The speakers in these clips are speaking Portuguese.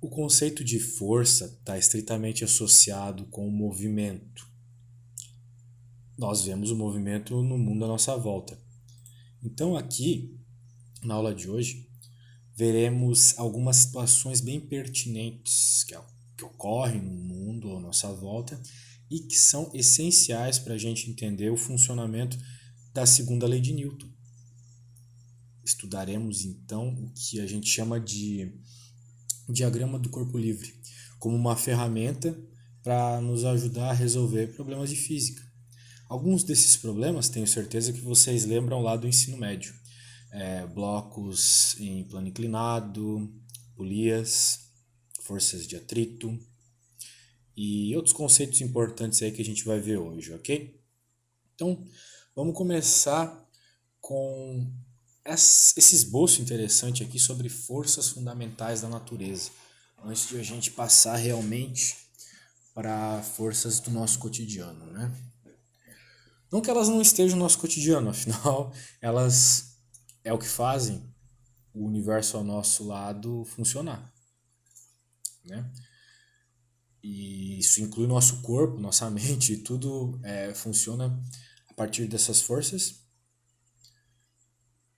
O conceito de força está estritamente associado com o movimento. Nós vemos o movimento no mundo à nossa volta. Então, aqui, na aula de hoje, veremos algumas situações bem pertinentes que ocorrem no mundo à nossa volta e que são essenciais para a gente entender o funcionamento da segunda lei de Newton. Estudaremos, então, o que a gente chama de diagrama do corpo livre, como uma ferramenta para nos ajudar a resolver problemas de física. Alguns desses problemas tenho certeza que vocês lembram lá do ensino médio. Blocos em plano inclinado, polias, forças de atrito e outros conceitos importantes aí que a gente vai ver hoje, ok? Então, vamos começar com esse esboço interessante aqui sobre forças fundamentais da natureza, antes de a gente passar realmente para forças do nosso cotidiano, né? Não que elas não estejam no nosso cotidiano, afinal, elas é o que fazem o universo ao nosso lado funcionar, né? E isso inclui nosso corpo, nossa mente, tudo funciona a partir dessas forças.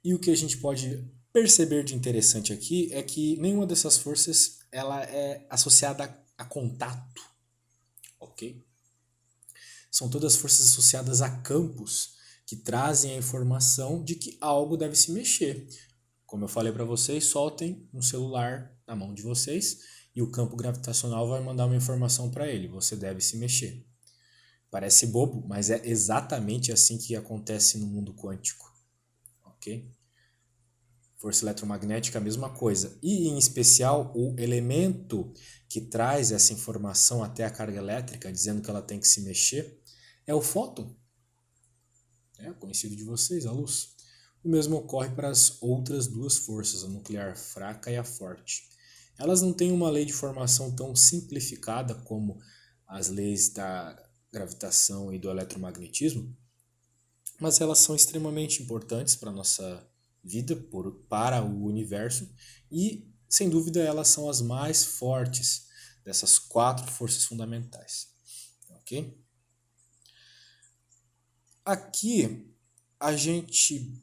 E o que a gente pode perceber de interessante aqui é que nenhuma dessas forças ela é associada a contato, ok? São todas forças associadas a campos que trazem a informação de que algo deve se mexer. Como eu falei para vocês, soltem um celular na mão de vocês e o campo gravitacional vai mandar uma informação para ele. Você deve se mexer. Parece bobo, mas é exatamente assim que acontece no mundo quântico. Ok? Força eletromagnética, a mesma coisa. E, em especial, o elemento que traz essa informação até a carga elétrica, dizendo que ela tem que se mexer, é o fóton. É conhecido de vocês, a luz. O mesmo ocorre para as outras duas forças, a nuclear fraca e a forte. Elas não têm uma lei de formação tão simplificada como as leis da gravitação e do eletromagnetismo, mas elas são extremamente importantes para a nossa vida, para o universo, e, sem dúvida, elas são as mais fortes dessas quatro forças fundamentais. Ok? Aqui a gente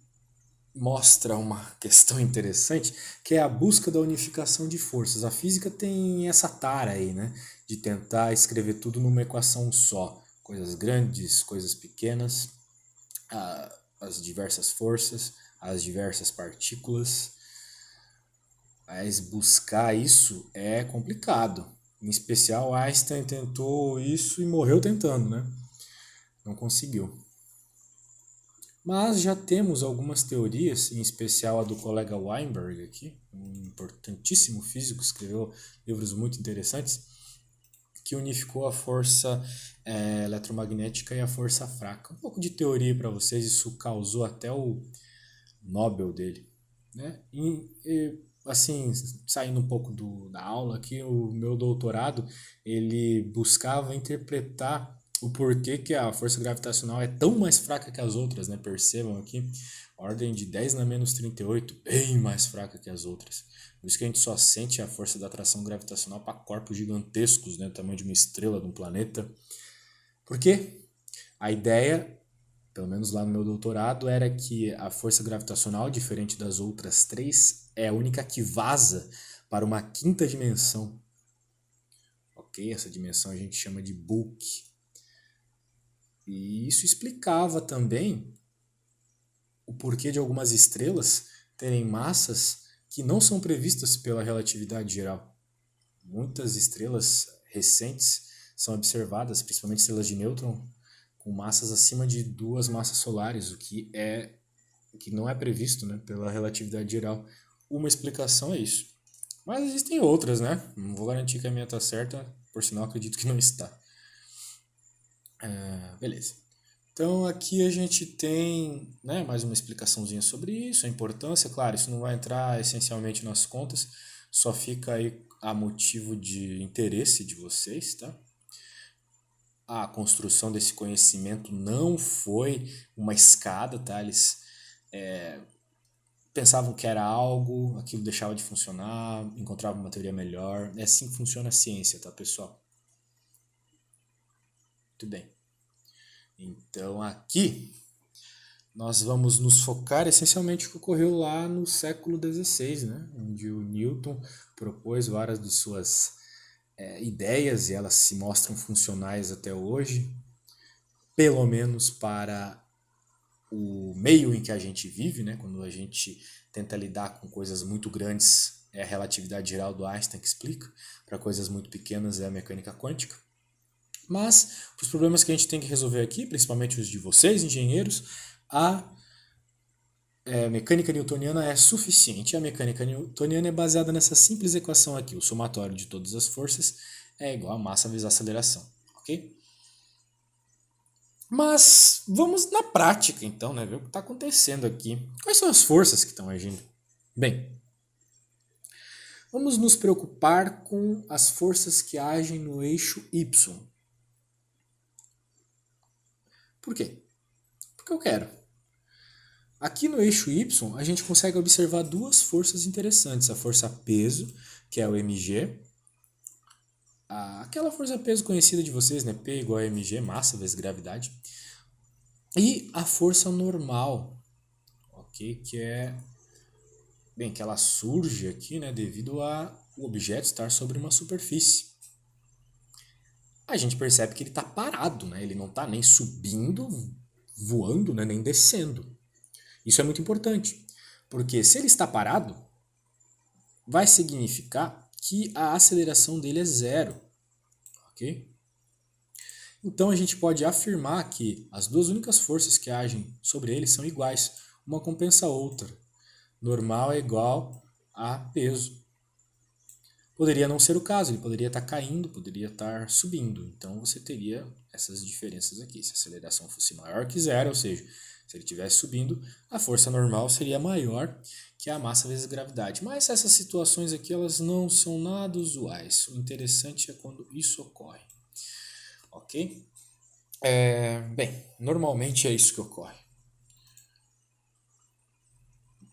mostra uma questão interessante, que é a busca da unificação de forças. A física tem essa tara aí, né, de tentar escrever tudo numa equação só. Coisas grandes, coisas pequenas, as diversas forças, as diversas partículas. Mas buscar isso é complicado. Em especial, Einstein tentou isso e morreu tentando, né? Não conseguiu. Mas já temos algumas teorias, em especial a do colega Weinberg aqui, um importantíssimo físico, escreveu livros muito interessantes, que unificou a força eletromagnética e a força fraca. Um pouco de teoria para vocês, isso causou até o Nobel dele. Né? Assim, saindo um pouco da aula aqui, o meu doutorado, ele buscava interpretar o porquê que a força gravitacional é tão mais fraca que as outras, né? Percebam aqui, ordem de 10 na menos 38, bem mais fraca que as outras. Por isso que a gente só sente a força da atração gravitacional para corpos gigantescos, né? Do tamanho de uma estrela, de um planeta. Por quê? A ideia, pelo menos lá no meu doutorado, era que a força gravitacional, diferente das outras três, é a única que vaza para uma quinta dimensão. Ok? Essa dimensão a gente chama de bulk. E isso explicava também o porquê de algumas estrelas terem massas que não são previstas pela relatividade geral. Muitas estrelas recentes são observadas, principalmente estrelas de nêutron, com massas acima de 2 massas solares, o que não é previsto, né, pela relatividade geral. Uma explicação é isso. Mas existem outras, né? Não vou garantir que a minha está certa, por sinal acredito que não está. Beleza. Então aqui a gente tem, né, mais uma explicaçãozinha sobre isso, a importância. Claro, isso não vai entrar essencialmente nas contas, só fica aí a motivo de interesse de vocês, tá? A construção desse conhecimento não foi uma escada, tá? Eles pensavam que era algo, aquilo deixava de funcionar, encontravam uma teoria melhor. É assim que funciona a ciência, tá, pessoal? Muito bem. Então aqui nós vamos nos focar essencialmente no que ocorreu lá no século XVI, né? Onde o Newton propôs várias de suas ideias e elas se mostram funcionais até hoje, pelo menos para o meio em que a gente vive, né? Quando a gente tenta lidar com coisas muito grandes, é a relatividade geral do Einstein que explica, para coisas muito pequenas é a mecânica quântica. Mas, para os problemas que a gente tem que resolver aqui, principalmente os de vocês, engenheiros, a mecânica newtoniana é suficiente. A mecânica newtoniana é baseada nessa simples equação aqui. O somatório de todas as forças é igual a massa vezes a aceleração. Ok? Mas vamos na prática, então, né? Ver o que está acontecendo aqui. Quais são as forças que estão agindo? Bem, vamos nos preocupar com as forças que agem no eixo Y. Por quê? Porque eu quero. Aqui no eixo Y, a gente consegue observar duas forças interessantes. A força peso, que é o mg. Aquela força peso conhecida de vocês, né? P igual a mg, massa vezes gravidade. E a força normal, ok? Que é... Bem, que ela surge aqui, né? Devido a o objeto estar sobre uma superfície. A gente percebe que ele está parado, né? Ele não está nem subindo, voando, né? Nem descendo. Isso é muito importante, porque se ele está parado, vai significar que a aceleração dele é zero, ok? Então a gente pode afirmar que as duas únicas forças que agem sobre ele são iguais, uma compensa a outra. Normal é igual a peso. Poderia não ser o caso, ele poderia estar caindo, poderia estar subindo. Então você teria essas diferenças aqui. Se a aceleração fosse maior que zero, ou seja, se ele estivesse subindo, a força normal seria maior que a massa vezes a gravidade. Mas essas situações aqui elas não são nada usuais. O interessante é quando isso ocorre. Ok? Bem, normalmente é isso que ocorre.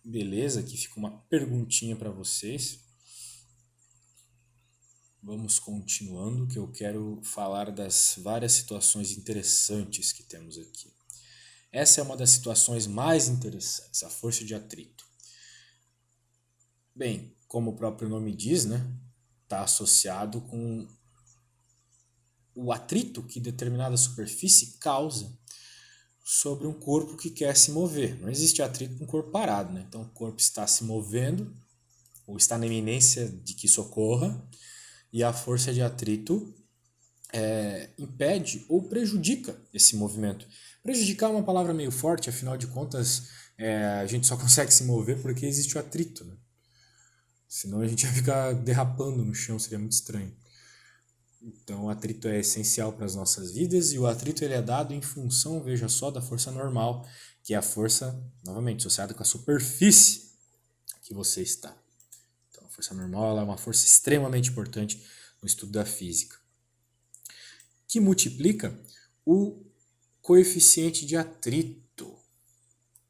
Beleza, aqui fica uma perguntinha para vocês. Vamos continuando, que eu quero falar das várias situações interessantes que temos aqui. Essa é uma das situações mais interessantes, a força de atrito. Bem, como o próprio nome diz, né, está associado com o atrito que determinada superfície causa sobre um corpo que quer se mover. Não existe atrito com um corpo parado, né? Então o corpo está se movendo ou está na iminência de que isso ocorra e a força de atrito impede ou prejudica esse movimento. Prejudicar é uma palavra meio forte, afinal de contas a gente só consegue se mover porque existe o atrito, né? Senão a gente ia ficar derrapando no chão, seria muito estranho. Então o atrito é essencial para as nossas vidas e o atrito ele é dado em função, veja só, da força normal, que é a força, novamente, associada com a superfície que você está. Então a força normal ela é uma força extremamente importante no estudo da física, que multiplica o coeficiente de atrito.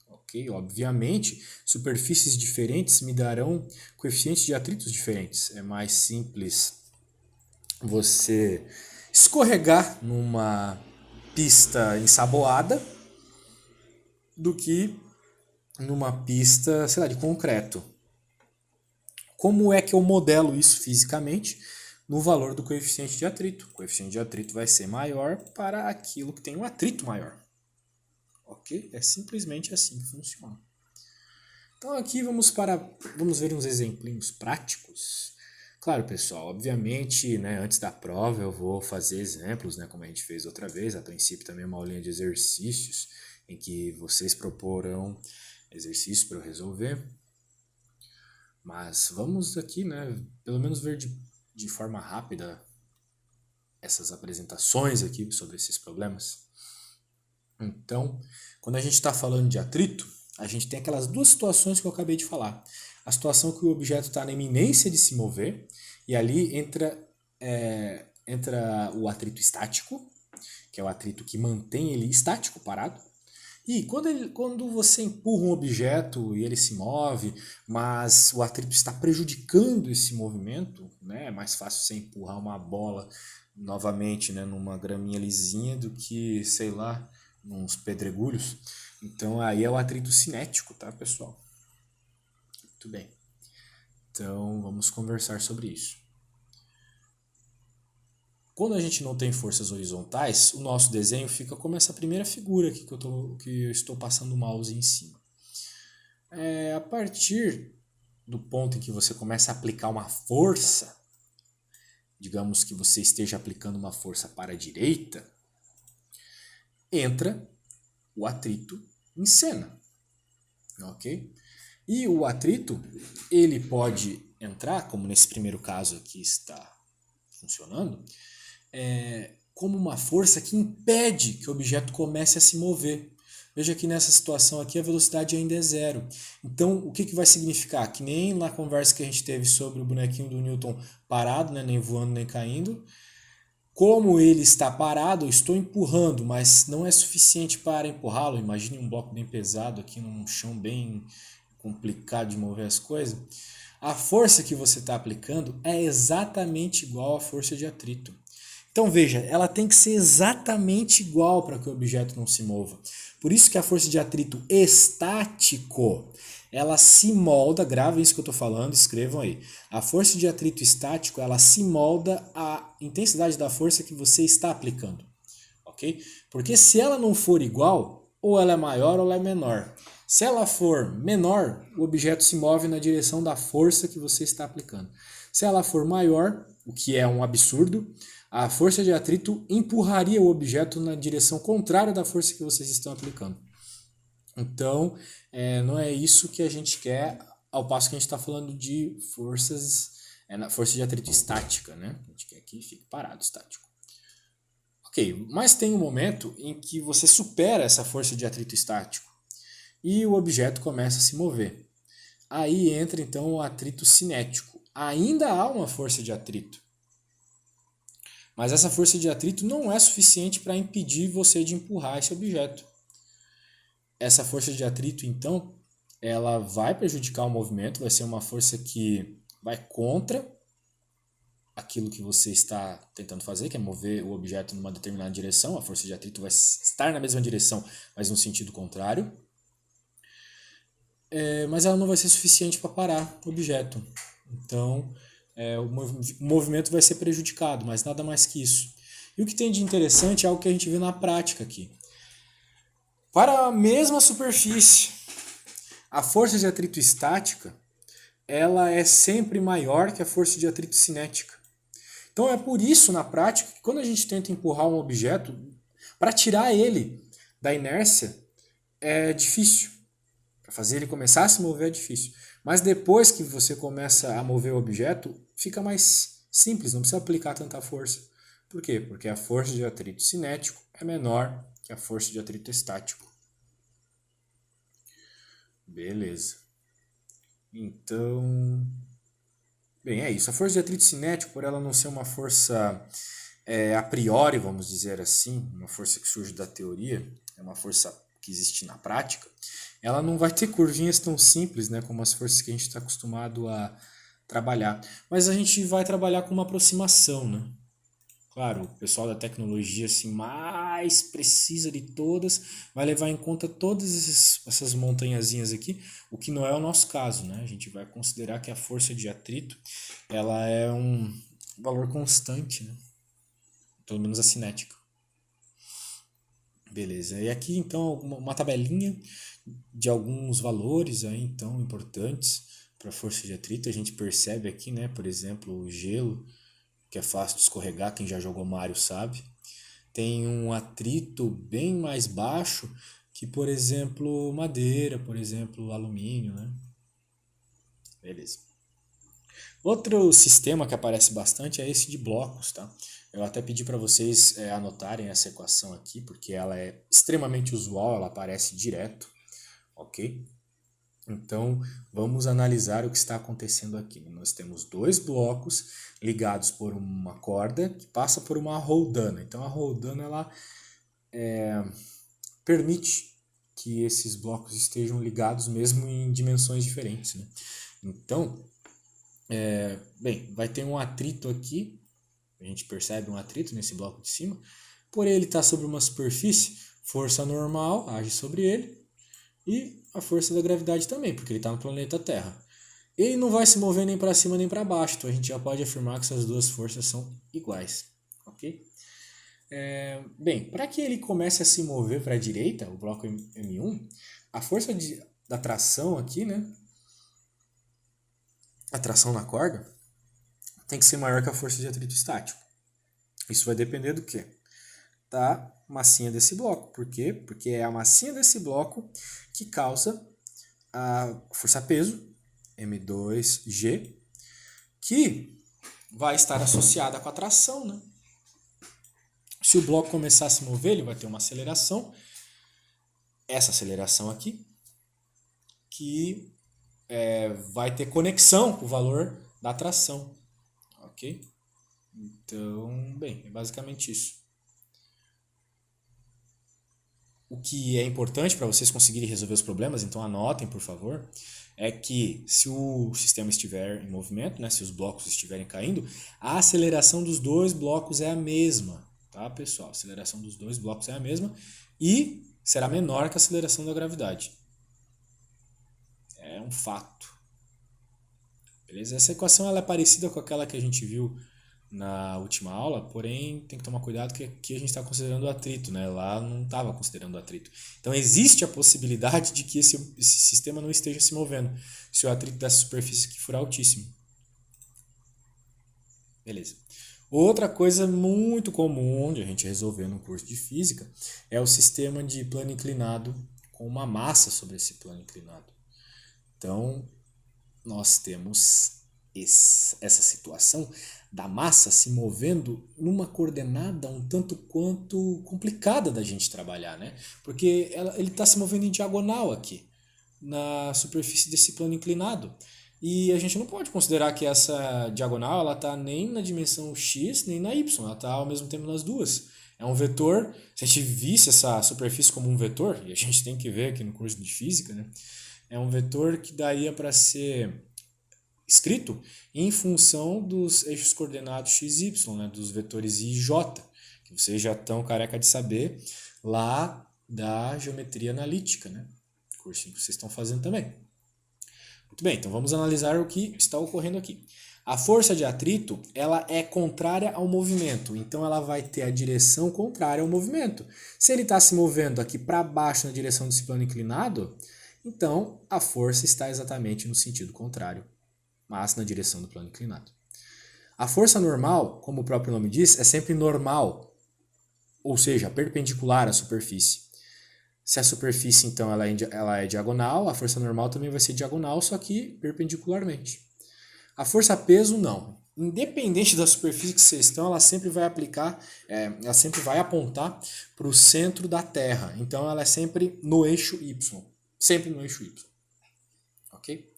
Ok? Obviamente, superfícies diferentes me darão coeficientes de atritos diferentes. É mais simples você escorregar numa pista ensaboada do que numa pista, sei lá, de concreto. Como é que eu modelo isso fisicamente? No valor do coeficiente de atrito. O coeficiente de atrito vai ser maior para aquilo que tem um atrito maior. Ok? É simplesmente assim que funciona. Então aqui vamos ver uns exemplinhos práticos. Claro, pessoal, obviamente, né, antes da prova eu vou fazer exemplos, né, como a gente fez outra vez. A princípio também uma aulinha de exercícios em que vocês proporão exercícios para eu resolver. Mas vamos aqui, né, pelo menos ver de forma rápida essas apresentações aqui sobre esses problemas. Então, quando a gente está falando de atrito, a gente tem aquelas duas situações que eu acabei de falar. A situação que o objeto está na iminência de se mover, e ali entra o atrito estático, que é o atrito que mantém ele estático, parado, E quando você empurra um objeto e ele se move, mas o atrito está prejudicando esse movimento, né? É mais fácil você empurrar uma bola novamente, né, numa graminha lisinha do que, sei lá, nos pedregulhos. Então aí é o atrito cinético, tá, pessoal? Muito bem. Então vamos conversar sobre isso. Quando a gente não tem forças horizontais, o nosso desenho fica como essa primeira figura aqui que eu estou passando o mouse em cima. A partir do ponto em que você começa a aplicar uma força, digamos que você esteja aplicando uma força para a direita, entra o atrito em cena, ok? E o atrito, ele pode entrar, como nesse primeiro caso aqui está funcionando, como uma força que impede que o objeto comece a se mover. Veja que nessa situação aqui a velocidade ainda é zero. Então, o que vai significar? Que nem na conversa que a gente teve sobre o bonequinho do Newton parado, né, nem voando nem caindo, como ele está parado, eu estou empurrando, mas não é suficiente para empurrá-lo. Imagine um bloco bem pesado aqui num chão bem complicado de mover as coisas. A força que você está aplicando é exatamente igual à força de atrito. Então veja, ela tem que ser exatamente igual para que o objeto não se mova. Por isso que a força de atrito estático, ela se molda, gravem isso que eu estou falando, escrevam aí. A força de atrito estático, ela se molda à intensidade da força que você está aplicando. Ok? Porque se ela não for igual, ou ela é maior ou ela é menor. Se ela for menor, o objeto se move na direção da força que você está aplicando. Se ela for maior, o que é um absurdo, a força de atrito empurraria o objeto na direção contrária da força que vocês estão aplicando. Então, não é isso que a gente quer, ao passo que a gente está falando de forças, força de atrito estática, né? A gente quer que fique parado, estático. Ok, mas tem um momento em que você supera essa força de atrito estático e o objeto começa a se mover. Aí entra então o atrito cinético. Ainda há uma força de atrito, mas essa força de atrito não é suficiente para impedir você de empurrar esse objeto. Essa força de atrito, então, ela vai prejudicar o movimento, vai ser uma força que vai contra aquilo que você está tentando fazer, que é mover o objeto numa determinada direção. A força de atrito vai estar na mesma direção, mas no sentido contrário. Mas ela não vai ser suficiente para parar o objeto. Então, o movimento vai ser prejudicado, mas nada mais que isso. E o que tem de interessante é algo que a gente vê na prática aqui. Para a mesma superfície, a força de atrito estática ela é sempre maior que a força de atrito cinética. Então é por isso, na prática, que quando a gente tenta empurrar um objeto, para tirar ele da inércia é difícil. Para fazer ele começar a se mover é difícil. Mas depois que você começa a mover o objeto, fica mais simples, não precisa aplicar tanta força. Por quê? Porque a força de atrito cinético é menor que a força de atrito estático. Beleza. Então, bem, é isso. A força de atrito cinético, por ela não ser uma força a priori, vamos dizer assim, uma força que surge da teoria, é uma força que existe na prática, ela não vai ter curvinhas tão simples, né, como as forças que a gente está acostumado a trabalhar. Mas a gente vai trabalhar com uma aproximação, né? Claro, o pessoal da tecnologia assim, mais precisa de todas vai levar em conta todas essas montanhazinhas aqui, o que não é o nosso caso, né? A gente vai considerar que a força de atrito ela é um valor constante, né? Pelo menos a cinética. Beleza. E aqui então uma tabelinha de alguns valores aí então importantes para a força de atrito. A gente percebe aqui, né, por exemplo, o gelo, que é fácil de escorregar, quem já jogou Mario sabe. Tem um atrito bem mais baixo que, por exemplo, madeira, por exemplo, alumínio, né? Beleza. Outro sistema que aparece bastante é esse de blocos, tá? Eu até pedi para vocês anotarem essa equação aqui, porque ela é extremamente usual, ela aparece direto, ok? Então, vamos analisar o que está acontecendo aqui. Nós temos dois blocos ligados por uma corda que passa por uma roldana. Então, a roldana ela permite que esses blocos estejam ligados mesmo em dimensões diferentes, né? Então, bem, vai ter um atrito aqui, a gente percebe um atrito nesse bloco de cima, por ele estar sobre uma superfície, força normal age sobre ele e a força da gravidade também, porque ele está no planeta Terra. Ele não vai se mover nem para cima nem para baixo, então a gente já pode afirmar que essas duas forças são iguais, ok? Bem, para que ele comece a se mover para a direita, o bloco M1, a força da tração aqui, né? A tração na corda tem que ser maior que a força de atrito estático. Isso vai depender do quê? Da massinha desse bloco. Por quê? Porque é a massinha desse bloco que causa a força-peso, M2G, que vai estar associada com a tração, né? Se o bloco começar a se mover, ele vai ter uma aceleração, essa aceleração aqui, que vai ter conexão com o valor da tração, ok? Então, bem, é basicamente isso. O que é importante para vocês conseguirem resolver os problemas, então anotem, por favor, é que se o sistema estiver em movimento, né, se os blocos estiverem caindo, a aceleração dos dois blocos é a mesma. Tá, pessoal? A aceleração dos dois blocos é a mesma e será menor que a aceleração da gravidade. É um fato. Beleza? Essa equação ela é parecida com aquela que a gente viu na última aula, porém tem que tomar cuidado que aqui a gente está considerando o atrito, né? Lá não estava considerando o atrito. Então existe a possibilidade de que esse sistema não esteja se movendo se o atrito dessa superfície aqui for altíssimo. Beleza. Outra coisa muito comum de a gente resolver no curso de física é o sistema de plano inclinado com uma massa sobre esse plano inclinado. Então, nós temos essa situação da massa se movendo numa coordenada um tanto quanto complicada da gente trabalhar, né? Porque ele está se movendo em diagonal aqui, na superfície desse plano inclinado. E a gente não pode considerar que essa diagonal ela está nem na dimensão x nem na y, ela está ao mesmo tempo nas duas. É um vetor, se a gente visse essa superfície como um vetor, e a gente tem que ver aqui no curso de física, né? É um vetor que daria para ser escrito em função dos eixos coordenados x e y, né? Dos vetores i e j, que vocês já estão careca de saber lá da geometria analítica, né? Cursinho que vocês estão fazendo também. Muito bem, então vamos analisar o que está ocorrendo aqui. A força de atrito ela é contrária ao movimento, então ela vai ter a direção contrária ao movimento. Se ele está se movendo aqui para baixo na direção desse plano inclinado, então a força está exatamente no sentido contrário, mas na direção do plano inclinado. A força normal, como o próprio nome diz, é sempre normal, ou seja, perpendicular à superfície. Se a superfície, então, ela é diagonal, a força normal também vai ser diagonal, só que perpendicularmente. A força-peso, não. Independente da superfície que vocês estão, ela sempre vai ela sempre vai apontar para o centro da Terra. Então, ela é sempre no eixo Y. Sempre no eixo Y. Ok?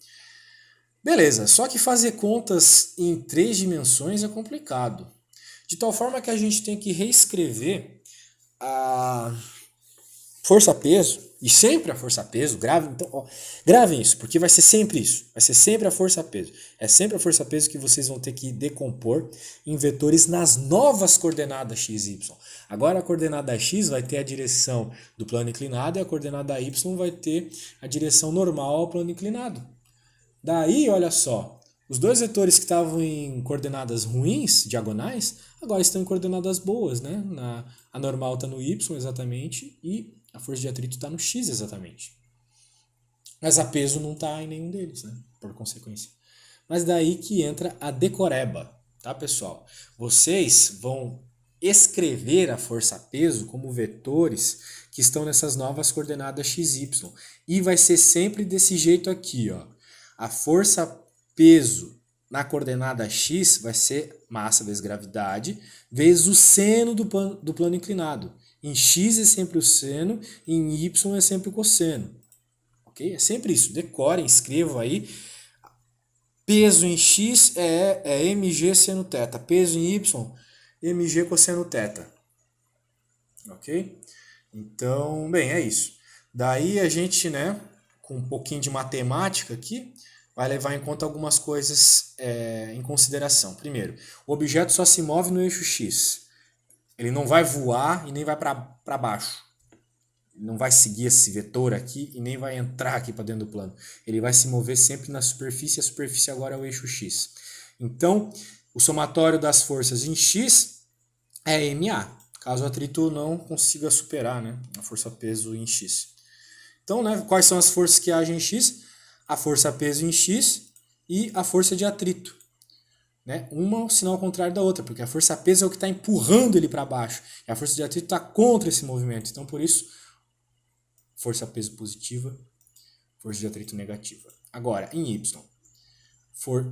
Beleza, só que fazer contas em 3 dimensões é complicado. De tal forma que a gente tem que reescrever a força-peso, e sempre a força-peso, gravem isso, porque vai ser sempre isso, vai ser sempre a força-peso. É sempre a força-peso que vocês vão ter que decompor em vetores nas novas coordenadas x e y. Agora a coordenada x vai ter a direção do plano inclinado e a coordenada y vai ter a direção normal ao plano inclinado. Daí, olha só, os dois vetores que estavam em coordenadas ruins, diagonais, agora estão em coordenadas boas, né? A normal está no y exatamente e a força de atrito está no x exatamente. Mas a peso não está em nenhum deles, né? Por consequência. Mas daí que entra a decoreba, tá, pessoal? Vocês vão escrever a força-peso como vetores que estão nessas novas coordenadas x, y. E vai ser sempre desse jeito aqui, ó. A força-peso na coordenada x vai ser massa vezes gravidade vezes o seno do plano inclinado. Em x é sempre o seno, em y é sempre o cosseno. Ok? É sempre isso. Decorem, escrevam aí. Peso em x é mg seno θ. Peso em y, mg cosseno θ. Ok? Então, bem, é isso. Daí a gente, né, com um pouquinho de matemática aqui, vai levar em conta algumas coisas em consideração. Primeiro, o objeto só se move no eixo X. Ele não vai voar e nem vai para baixo. Não vai seguir esse vetor aqui e nem vai entrar aqui para dentro do plano. Ele vai se mover sempre na superfície, a superfície agora é o eixo X. Então, o somatório das forças em X é MA, caso o atrito não consiga superar, né, a força-peso em X. Então, né, quais são as forças que agem em X? A força-peso em X e a força de atrito. Né? Uma é o sinal contrário da outra, porque a força-peso é o que está empurrando ele para baixo, e a força de atrito está contra esse movimento. Então, por isso, força-peso positiva, força de atrito negativa. Agora, em Y,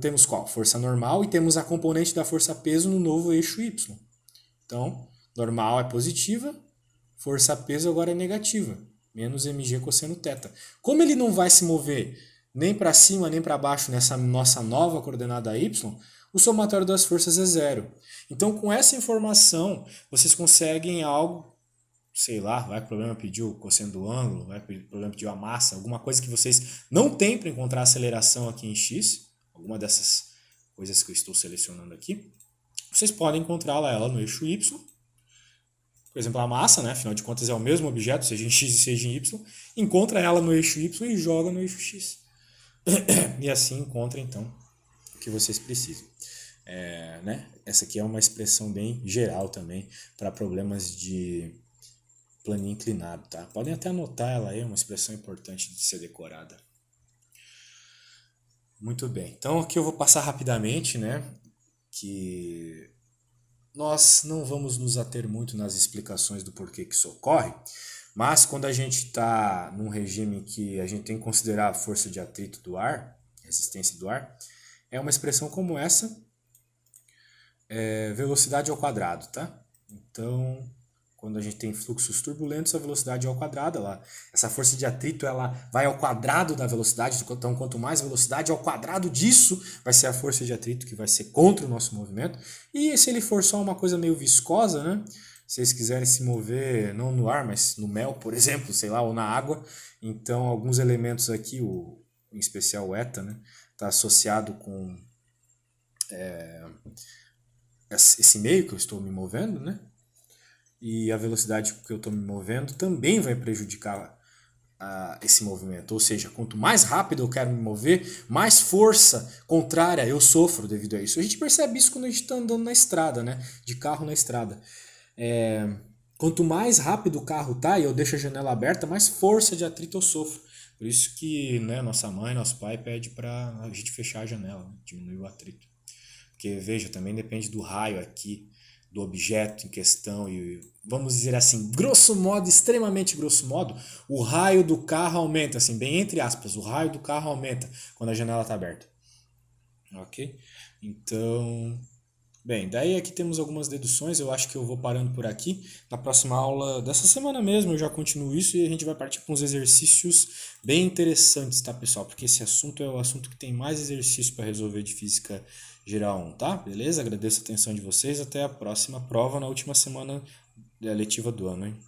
temos qual? Força normal e temos a componente da força-peso no novo eixo Y. Então, normal é positiva, força-peso agora é negativa, menos mg cosseno θ. Como ele não vai se mover nem para cima nem para baixo nessa nossa nova coordenada y, o somatório das forças é zero. Então, com essa informação, vocês conseguem algo, sei lá, vai que o problema pediu o cosseno do ângulo, vai que o problema pediu a massa, alguma coisa que vocês não têm para encontrar a aceleração aqui em x, alguma dessas coisas que eu estou selecionando aqui, vocês podem encontrá-la ela no eixo y. Por exemplo, a massa, né? Afinal de contas é o mesmo objeto, seja em x e seja em y, encontra ela no eixo y e joga no eixo x. E assim encontra, então, o que vocês precisam. Né? Essa aqui é uma expressão bem geral também para problemas de planinho inclinado, tá? Podem até anotar ela aí, é uma expressão importante de ser decorada. Muito bem. Então aqui eu vou passar rapidamente, né? Que nós não vamos nos ater muito nas explicações do porquê que isso ocorre, mas quando a gente está num regime que a gente tem que considerar a força de atrito do ar, resistência do ar, é uma expressão como essa, velocidade ao quadrado, tá? Então, quando a gente tem fluxos turbulentos, a velocidade é ao quadrado. Essa força de atrito ela vai ao quadrado da velocidade, então quanto mais velocidade, ao quadrado disso vai ser a força de atrito que vai ser contra o nosso movimento. E se ele for só uma coisa meio viscosa, né? Se vocês quiserem se mover não no ar, mas no mel, por exemplo, sei lá, ou na água, então alguns elementos aqui, em especial o eta, né? Está associado com esse meio que eu estou me movendo, né? E a velocidade que eu estou me movendo também vai prejudicar esse movimento. Ou seja, quanto mais rápido eu quero me mover, mais força contrária eu sofro devido a isso. A gente percebe isso quando a gente está andando na estrada, né? De carro na estrada. Quanto mais rápido o carro tá e eu deixo a janela aberta, mais força de atrito eu sofro. Por isso que, né, nossa mãe, nosso pai pede para a gente fechar a janela, né? Diminuir o atrito. Porque, veja, também depende do raio aqui, do objeto em questão e, vamos dizer assim, grosso modo, extremamente grosso modo, o raio do carro aumenta, assim, bem entre aspas, o raio do carro aumenta quando a janela está aberta. Ok? Então, bem, daí aqui temos algumas deduções, eu acho que eu vou parando por aqui. Na próxima aula dessa semana mesmo eu já continuo isso e a gente vai partir para uns exercícios bem interessantes, tá, pessoal? Porque esse assunto é o assunto que tem mais exercício para resolver de física geral 1, tá? Beleza? Agradeço a atenção de vocês. Até a próxima prova na última semana letiva do ano, hein?